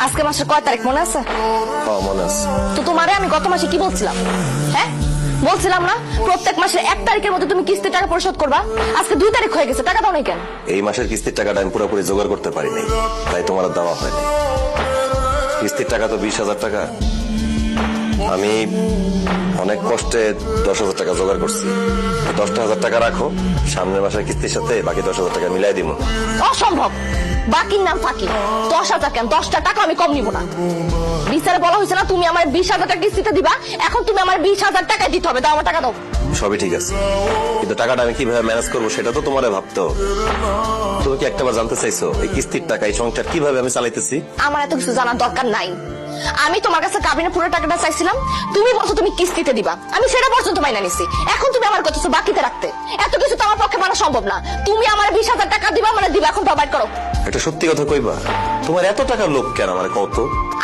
আজকে মাসের কয় তারিখ মনে আছে? মনে আছে। তো তোমারে আমি গত মাসে কি বলছিলাম? হ্যাঁ বলছিলাম না প্রত্যেক মাসের 1 তারিখের মধ্যে তুমি কিস্তির টাকা পরিশোধ করবা? আজকে 2 তারিখ হয়ে গেছে, টাকা দাও নাই কেন? এই মাসের কিস্তির টাকাটা আমি পুরোপুরি জোগাড় করতে পারিনি, তাই তোমার আর দেওয়া হয়নি। কিস্তির টাকা তো 20,000 টাকা, আমি অনেক কষ্টে 10,000 টাকা জোগাড় করছি। 10,000 টাকা রাখো, সামনের মাসের কিস্তির সাথে বাকি 10,000 টাকা মিলাই দিব। অসম্ভব, বাকির নাম ফাঁকি। 10,000 কেন, 10টা টাকা আমি কম নিব না। বিচারে বলা হয়েছে না তুমি আমার 20,000 টাকা কিস্তিতে দিবা, এখন তুমি আমার 20,000 টাকা দিতে হবে। দাও আমার টাকা দাও। সবই ঠিক আছে, কিন্তু টাকাটা আমি কিভাবে ম্যানেজ করবো সেটা তো তোমারে ভাবতে হবে। তুমি কি একটাবার জানতে চাইছো এই কিস্তির টাকা, এই সংসার কিভাবে আমি চালাইতেছি? আমার এত কিছু জানার দরকার নাই। আমি তোমার কাছে কাবিনের পুরো টাকাটা চাইছিলাম, তুমি বলছো তুমি কিস্তিতে দিবা, আমি সেটা পর্যন্ত মাইনা নিছি। এখন তুমি আমার কথা বাকিতে রাখতে, এত কিছু তো আমার পক্ষে মানা সম্ভব না। তুমি আমার 20,000 টাকা দিবা মানে দিবা, এখন প্রোভাইড করো। একটা সত্যি কথা কইবা, তোমার এত টাকার লোভ কেন? আমার কত?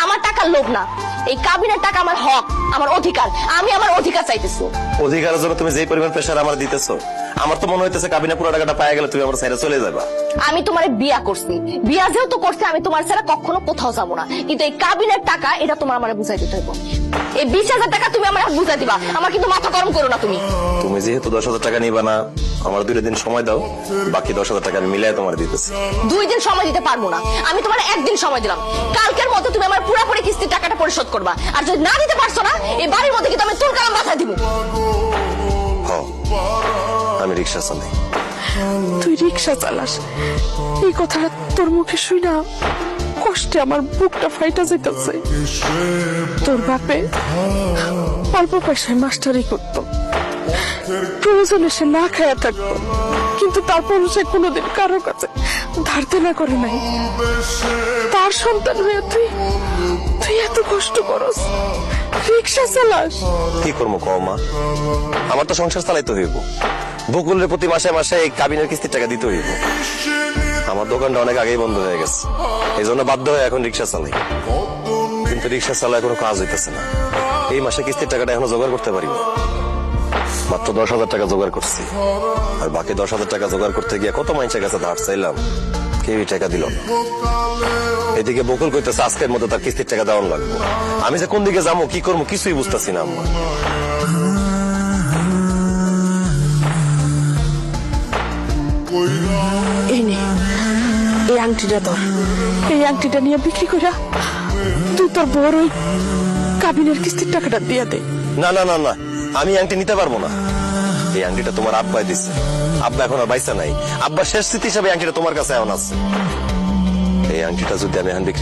আমার টাকার লোভ না, এই কাবিনের টাকা আমার হক, আমার অধিকার। আমি আমার অধিকার চাইতেছি। অধিকারের জন্য তুমি যে পরিমাণ প্রেশার আমার দিতেছো, আমার তো মনে হইতেছে কাবিনে পুরো টাকাটা পায়ে গেলে তুমি আমার সাইডে চলে যাবা। আমি তোমার বিয়া করছি, বিয়া যেহেতু করছি আমি তোমার ছাড়া কখনো কোথাও যাবো না, কিন্তু এই কাবিনের টাকা এটা তোমার আমার বুঝাই দিতে হইব। এই 20,000 টাকা তুমি আমার বুঝাই দিবা, আমার কিন্তু মাথা গরম করো না তুমি। তুমি যেহেতু 10,000 টাকা নিবা না, আমার 2 দিন সময় দাও, বাকি 10,000 টাকা আমি মিলাই তোমার দিতেছি। 2 দিন সময় দিতে পারবো না, আমি তোমার 1 দিন সময় দিলাম। কালকের মধ্যে তুমি আমার পুরোপুরি কিস্তির টাকাটা পরিশোধ করবা, আর যদি না দিতে পারছো না এই বাড়ির মধ্যে কিন্তু আমি তোর কালাম বাধা দিব। আমি রিক্সা চালাই। তুই রিক্সা চালাস, এই কথাটা তোর মুখে শুই না কষ্টে আমার বুকটা ফাইটা যেতেছে। তোর বাপে অল্প পয়সায় মাস্টারি করতো, প্রয়োজনে সে না খায়া থাকতো, কিন্তু তারপর সে কোনোদিন কারোর কাছে ধার দেনা করে নাই। তার সন্তান হয়ে তুই এত কষ্ট করস, রিক্সা চালাস। কি করবো কও মা, আমার তো সংসার চালাইতে হইব। বকুলের প্রতি মাসে মাসে এই কাবিনের কিস্তির টাকা দিতে হইব। আমার দোকানটা অনেক আগেই বন্ধ হয়ে গেছে, এই জন্য বাধ্য হয়ে এখন রিক্সা চালাই। কিন্তু রিক্সা চালায় কোনো কাজ হইতেছে না। এই মাসে কিস্তির টাকাটা এখনো জোগাড় করতে পারিনি। মাত্র 10,000 টাকা জোগাড় করছি, আর বাকি 10,000 টাকা জোগাড় করতে গিয়ে কত মানুষের কাছে ধার চাইলাম, কেউই টাকা দিল না। এদিকে বকুল কইতেছে আজকের মতো তার কিস্তির টাকা দেওয়ান লাগবে। আমি যে কোন দিকে যাবো কি করবো কিছুই বুঝতেছি না আম্মা। এই নে, এই আংটিটা ধর, এই আংটিটা নিয়ে বিক্রি করে তুই তোর বড় ওই কাবিনের কিস্তির টাকাটা দিয়ে দে। না না না না, আমি আংটি নিতে পারবো না। এই আংটিটা তোমার আব্বাই দিচ্ছে, আব্বা এখন আর বাইসা নাই। আব্বা শেষ স্মৃতি হিসাবে আংটিটা তোমার কাছে এখন আছে। এই আংটিটা যদি আমি এখন বিক্রি